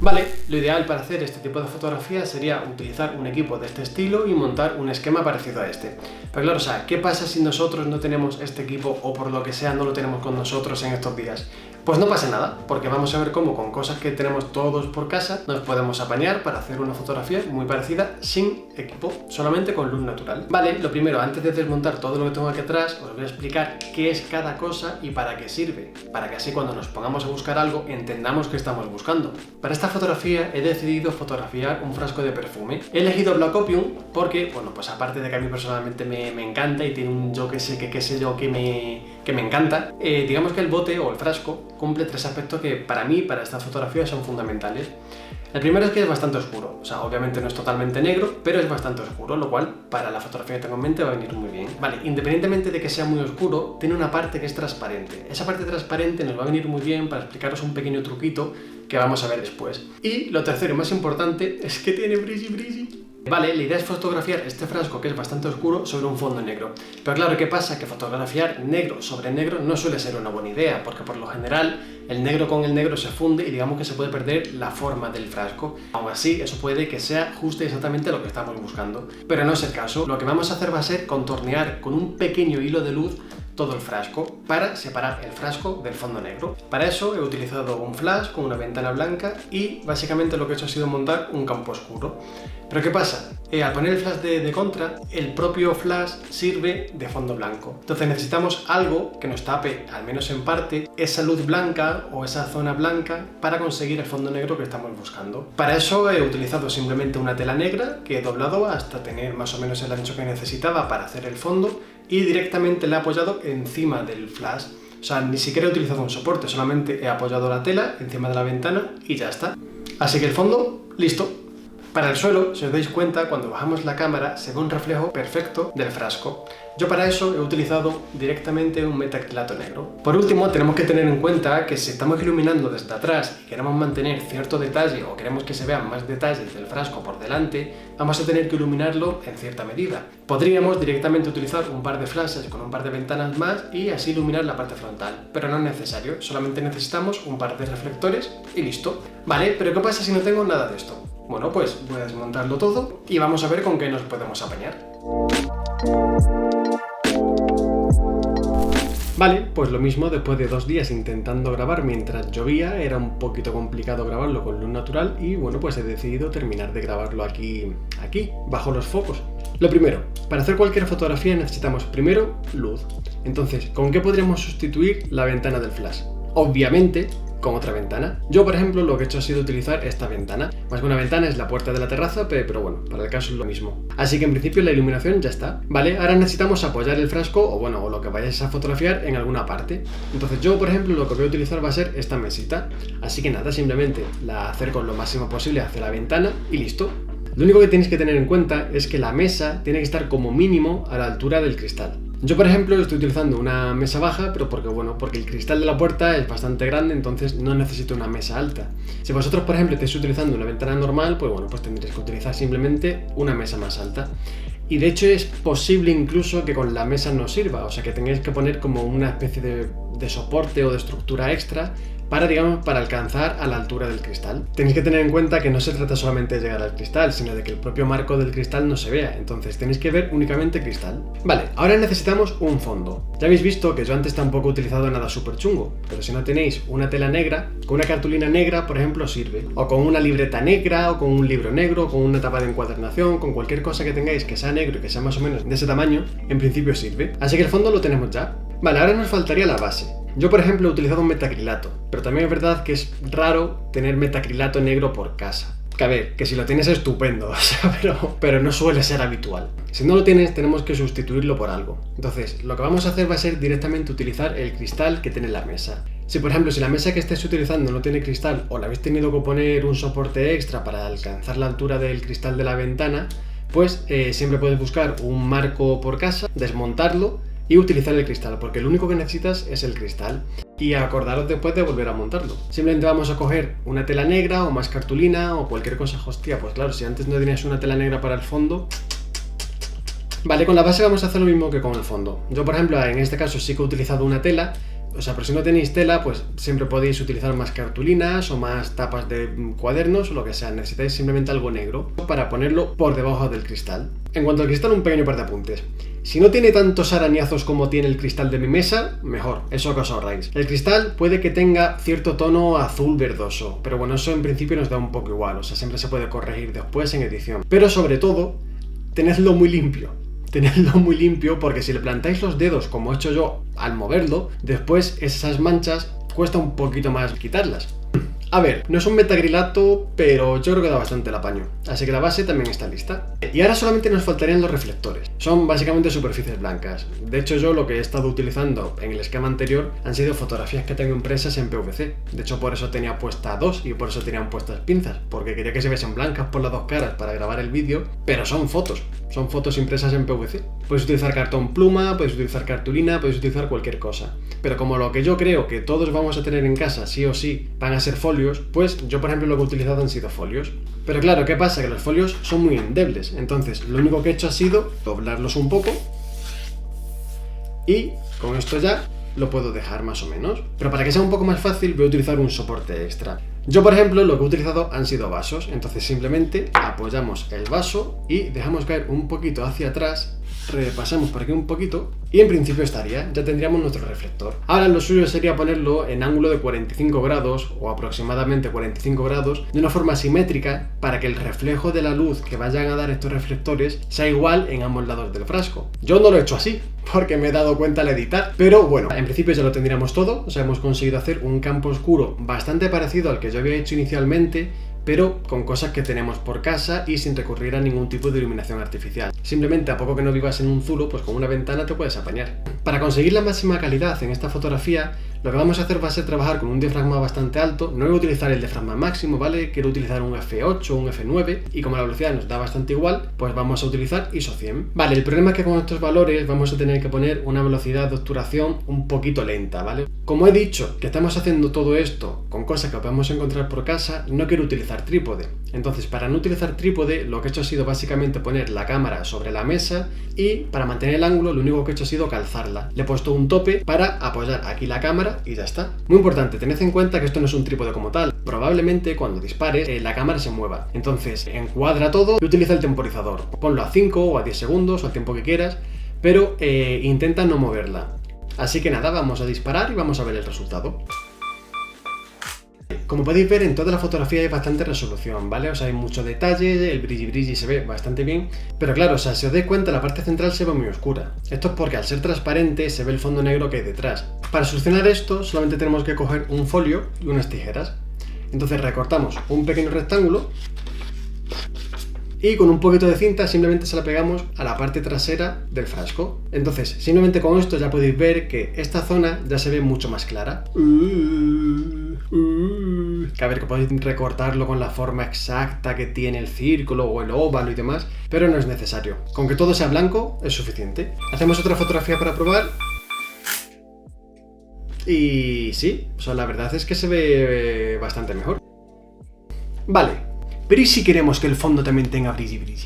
Vale, lo ideal para hacer este tipo de fotografías sería utilizar un equipo de este estilo y montar un esquema parecido a este. Pero claro, o sea, ¿qué pasa si nosotros no tenemos este equipo o por lo que sea no lo tenemos con nosotros en estos días? Pues no pasa nada, porque vamos a ver cómo con cosas que tenemos todos por casa nos podemos apañar para hacer una fotografía muy parecida sin equipo, solamente con luz natural. Vale, lo primero, antes de desmontar todo lo que tengo aquí atrás, os voy a explicar qué es cada cosa y para qué sirve, para que así cuando nos pongamos a buscar algo entendamos qué estamos buscando. Para esta fotografía he decidido fotografiar un frasco de perfume. He elegido Black Opium porque, bueno, pues aparte de que a mí personalmente me encanta y tiene un yo que sé que me encanta, digamos que el bote o el frasco cumple tres aspectos que para mí, para esta fotografía, son fundamentales. El primero es que es bastante oscuro, o sea, obviamente no es totalmente negro, pero es bastante oscuro, lo cual para la fotografía que tengo en mente va a venir muy bien. Vale, independientemente de que sea muy oscuro, tiene una parte que es transparente. Esa parte transparente nos va a venir muy bien para explicaros un pequeño truquito que vamos a ver después. Y lo tercero y más importante es que tiene brilli. Vale, la idea es fotografiar este frasco que es bastante oscuro sobre un fondo negro. Pero claro, ¿qué pasa? Que fotografiar negro sobre negro no suele ser una buena idea, porque por lo general el negro con el negro se funde y digamos que se puede perder la forma del frasco. Aún así, eso puede que sea justo y exactamente lo que estamos buscando. Pero no es el caso. Lo que vamos a hacer va a ser contornear con un pequeño hilo de luz todo el frasco para separar el frasco del fondo negro. Para eso he utilizado un flash con una ventana blanca y básicamente lo que he hecho ha sido montar un campo oscuro. Pero ¿qué pasa? Al poner el flash de contra, el propio flash sirve de fondo blanco. Entonces necesitamos algo que nos tape, al menos en parte, esa luz blanca o esa zona blanca para conseguir el fondo negro que estamos buscando. Para eso he utilizado simplemente una tela negra que he doblado hasta tener más o menos el ancho que necesitaba para hacer el fondo y directamente la he apoyado encima del flash. O sea, ni siquiera he utilizado un soporte, solamente he apoyado la tela encima de la ventana y ya está. Así que el fondo, listo. Para el suelo, si os dais cuenta, cuando bajamos la cámara se ve un reflejo perfecto del frasco. Yo para eso he utilizado directamente un metacrilato negro. Por último, tenemos que tener en cuenta que si estamos iluminando desde atrás y queremos mantener cierto detalle o queremos que se vean más detalles del frasco por delante, vamos a tener que iluminarlo en cierta medida. Podríamos directamente utilizar un par de flashes con un par de ventanas más y así iluminar la parte frontal, pero no es necesario, solamente necesitamos un par de reflectores y listo. Vale, pero ¿qué pasa si no tengo nada de esto? Bueno, pues voy a desmontarlo todo y vamos a ver con qué nos podemos apañar. Vale, pues lo mismo, después de 2 días intentando grabar mientras llovía, era un poquito complicado grabarlo con luz natural y bueno, pues he decidido terminar de grabarlo aquí, bajo los focos. Lo primero, para hacer cualquier fotografía necesitamos primero luz. Entonces, ¿con qué podríamos sustituir la ventana del flash? Obviamente, con otra ventana. Yo, por ejemplo, lo que he hecho ha sido utilizar esta ventana. Más que una ventana es la puerta de la terraza, pero bueno, para el caso es lo mismo. Así que en principio la iluminación ya está. Vale, ahora necesitamos apoyar el frasco o lo que vayáis a fotografiar en alguna parte. Entonces yo, por ejemplo, lo que voy a utilizar va a ser esta mesita. Así que nada, simplemente la acerco lo máximo posible hacia la ventana y listo. Lo único que tenéis que tener en cuenta es que la mesa tiene que estar como mínimo a la altura del cristal. Yo, por ejemplo, estoy utilizando una mesa baja, pero porque el cristal de la puerta es bastante grande, entonces no necesito una mesa alta. Si vosotros, por ejemplo, estáis utilizando una ventana normal, pues bueno, pues tendréis que utilizar simplemente una mesa más alta. Y de hecho es posible incluso que con la mesa no sirva, o sea que tengáis que poner como una especie de soporte o de estructura extra para alcanzar a la altura del cristal. Tenéis que tener en cuenta que no se trata solamente de llegar al cristal, sino de que el propio marco del cristal no se vea, entonces tenéis que ver únicamente cristal. Vale, ahora necesitamos un fondo. Ya habéis visto que yo antes tampoco he utilizado nada súper chungo, pero si no tenéis una tela negra, con una cartulina negra, por ejemplo, sirve. O con una libreta negra, o con un libro negro, con una tapa de encuadernación, con cualquier cosa que tengáis que sea negro y que sea más o menos de ese tamaño, en principio sirve. Así que el fondo lo tenemos ya. Vale, ahora nos faltaría la base. Yo, por ejemplo, he utilizado un metacrilato, pero también es verdad que es raro tener metacrilato negro por casa. Que a ver, que si lo tienes estupendo, o sea, pero no suele ser habitual. Si no lo tienes, tenemos que sustituirlo por algo. Entonces, lo que vamos a hacer va a ser directamente utilizar el cristal que tiene la mesa. Si, por ejemplo, si la mesa que estés utilizando no tiene cristal o le habéis tenido que poner un soporte extra para alcanzar la altura del cristal de la ventana, pues siempre puedes buscar un marco por casa, desmontarlo y utilizar el cristal, porque lo único que necesitas es el cristal. Y acordaros después de volver a montarlo. Simplemente vamos a coger una tela negra o más cartulina o cualquier cosa. Hostia, pues claro, si antes no tenías una tela negra para el fondo. Vale, con la base vamos a hacer lo mismo que con el fondo. Yo, por ejemplo, en este caso sí que he utilizado una tela, O sea, pero si no tenéis tela, pues siempre podéis utilizar más cartulinas o más tapas de cuadernos o lo que sea. Necesitáis simplemente algo negro para ponerlo por debajo del cristal. En cuanto al cristal, un pequeño par de apuntes. Si no tiene tantos arañazos como tiene el cristal de mi mesa, mejor, eso que os ahorráis. El cristal puede que tenga cierto tono azul verdoso, pero bueno, eso en principio nos da un poco igual, o sea, siempre se puede corregir después en edición. Pero sobre todo, tenedlo muy limpio. Tenedlo muy limpio porque si le plantáis los dedos como he hecho yo al moverlo, después esas manchas cuesta un poquito más quitarlas. A ver, no es un metacrilato, pero yo creo que da bastante el apaño, así que la base también está lista. Y ahora solamente nos faltarían los reflectores. Son básicamente superficies blancas. De hecho, yo lo que he estado utilizando en el esquema anterior han sido fotografías que tengo impresas en PVC. De hecho, por eso tenía puesta 2 y por eso tenían puestas pinzas, porque quería que se viesen blancas por las dos caras para grabar el vídeo, pero son fotos impresas en PVC. Puedes utilizar cartón pluma, puedes utilizar cartulina, puedes utilizar cualquier cosa. Pero como lo que yo creo que todos vamos a tener en casa sí o sí van a ser folios, pues yo por ejemplo lo que he utilizado han sido folios. Pero claro, ¿qué pasa? Que los folios son muy endebles, entonces lo único que he hecho ha sido doblarlos un poco y con esto ya lo puedo dejar más o menos. Pero para que sea un poco más fácil voy a utilizar un soporte extra. Yo por ejemplo lo que he utilizado han sido vasos, entonces simplemente apoyamos el vaso y dejamos caer un poquito hacia atrás, repasamos por aquí un poquito y en principio estaría, ya tendríamos nuestro reflector. Ahora lo suyo sería ponerlo en ángulo de 45 grados o aproximadamente 45 grados de una forma simétrica para que el reflejo de la luz que vayan a dar estos reflectores sea igual en ambos lados del frasco. Yo no lo he hecho así porque me he dado cuenta al editar, pero bueno, en principio ya lo tendríamos todo, o sea, hemos conseguido hacer un campo oscuro bastante parecido al que yo había hecho inicialmente, pero con cosas que tenemos por casa y sin recurrir a ningún tipo de iluminación artificial. Simplemente a poco que no vivas en un zulo, pues con una ventana te puedes apañar. Para conseguir la máxima calidad en esta fotografía, lo que vamos a hacer va a ser trabajar con un diafragma bastante alto. No voy a utilizar el diafragma máximo, ¿vale? Quiero utilizar un f8 o un f9 y como la velocidad nos da bastante igual, pues vamos a utilizar ISO 100. Vale, el problema es que con estos valores vamos a tener que poner una velocidad de obturación un poquito lenta, ¿vale? Como he dicho que estamos haciendo todo esto con cosas que podemos encontrar por casa, no quiero utilizar trípode. Entonces, para no utilizar trípode, lo que he hecho ha sido básicamente poner la cámara sobre la mesa y para mantener el ángulo lo único que he hecho ha sido calzarla. Le he puesto un tope para apoyar aquí la cámara y ya está. Muy importante, tened en cuenta que esto no es un trípode como tal. Probablemente cuando dispares la cámara se mueva. Entonces, encuadra todo y utiliza el temporizador. Ponlo a 5 o a 10 segundos o al tiempo que quieras, pero intenta no moverla. Así que nada, vamos a disparar y vamos a ver el resultado. Como podéis ver, en toda la fotografía hay bastante resolución, ¿vale? O sea, hay mucho detalle, el brilli se ve bastante bien, pero claro, o sea, si os dais cuenta, la parte central se ve muy oscura. Esto es porque al ser transparente se ve el fondo negro que hay detrás. Para solucionar esto, solamente tenemos que coger un folio y unas tijeras. Entonces recortamos un pequeño rectángulo y con un poquito de cinta simplemente se la pegamos a la parte trasera del frasco. Entonces, simplemente con esto ya podéis ver que esta zona ya se ve mucho más clara. Que a ver, que podéis recortarlo con la forma exacta que tiene el círculo o el óvalo y demás, pero no es necesario. Con que todo sea blanco es suficiente. Hacemos otra fotografía para probar. Y sí, o sea, la verdad es que se ve bastante mejor. Vale. Pero ¿y si queremos que el fondo también tenga brilli?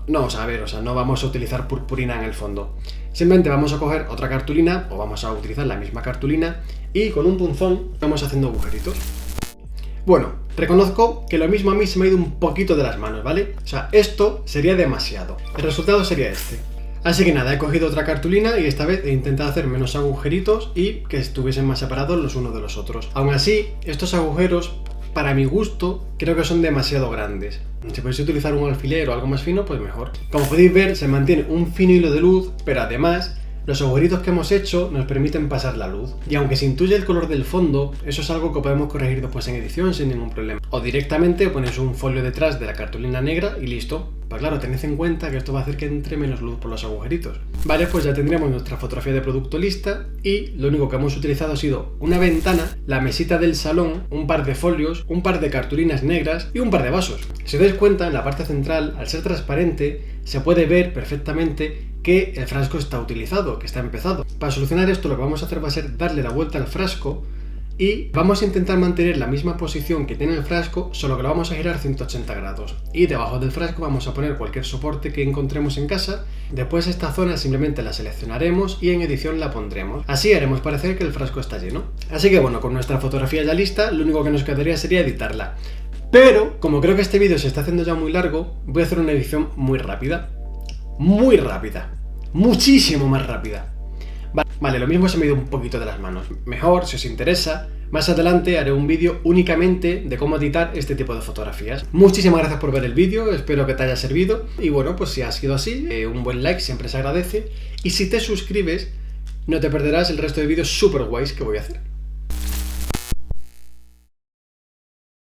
No, o sea, a ver, o sea, no vamos a utilizar purpurina en el fondo. Simplemente vamos a coger otra cartulina, o vamos a utilizar la misma cartulina, y con un punzón vamos haciendo agujeritos. Bueno, reconozco que lo mismo a mí se me ha ido un poquito de las manos, ¿vale? O sea, esto sería demasiado. El resultado sería este. Así que nada, he cogido otra cartulina y esta vez he intentado hacer menos agujeritos y que estuviesen más separados los unos de los otros. Aún así, estos agujeros, para mi gusto, creo que son demasiado grandes. Si podéis utilizar un alfiler o algo más fino, pues mejor. Como podéis ver, se mantiene un fino hilo de luz, pero además los agujeritos que hemos hecho nos permiten pasar la luz. Y aunque se intuye el color del fondo, eso es algo que podemos corregir después en edición sin ningún problema. O directamente ponéis un folio detrás de la cartulina negra y listo. Pues claro, tened en cuenta que esto va a hacer que entre menos luz por los agujeritos. Vale, pues ya tendríamos nuestra fotografía de producto lista y lo único que hemos utilizado ha sido una ventana, la mesita del salón, un par de folios, un par de cartulinas negras y un par de vasos. Si os dais cuenta, en la parte central, al ser transparente, se puede ver perfectamente que el frasco está utilizado, que está empezado. Para solucionar esto lo que vamos a hacer va a ser darle la vuelta al frasco y vamos a intentar mantener la misma posición que tiene el frasco, solo que lo vamos a girar 180 grados. Y debajo del frasco vamos a poner cualquier soporte que encontremos en casa. Después esta zona simplemente la seleccionaremos y en edición la pondremos. Así haremos parecer que el frasco está lleno. Así que bueno, con nuestra fotografía ya lista, lo único que nos quedaría sería editarla. Pero, como creo que este vídeo se está haciendo ya muy largo, voy a hacer una edición muy rápida. Muy rápida. Muchísimo más rápida. Vale, lo mismo se me ha ido un poquito de las manos. Mejor, si os interesa, más adelante haré un vídeo únicamente de cómo editar este tipo de fotografías. Muchísimas gracias por ver el vídeo, espero que te haya servido. Y bueno, pues si ha sido así, un buen like siempre se agradece. Y si te suscribes, no te perderás el resto de vídeos súper guays que voy a hacer.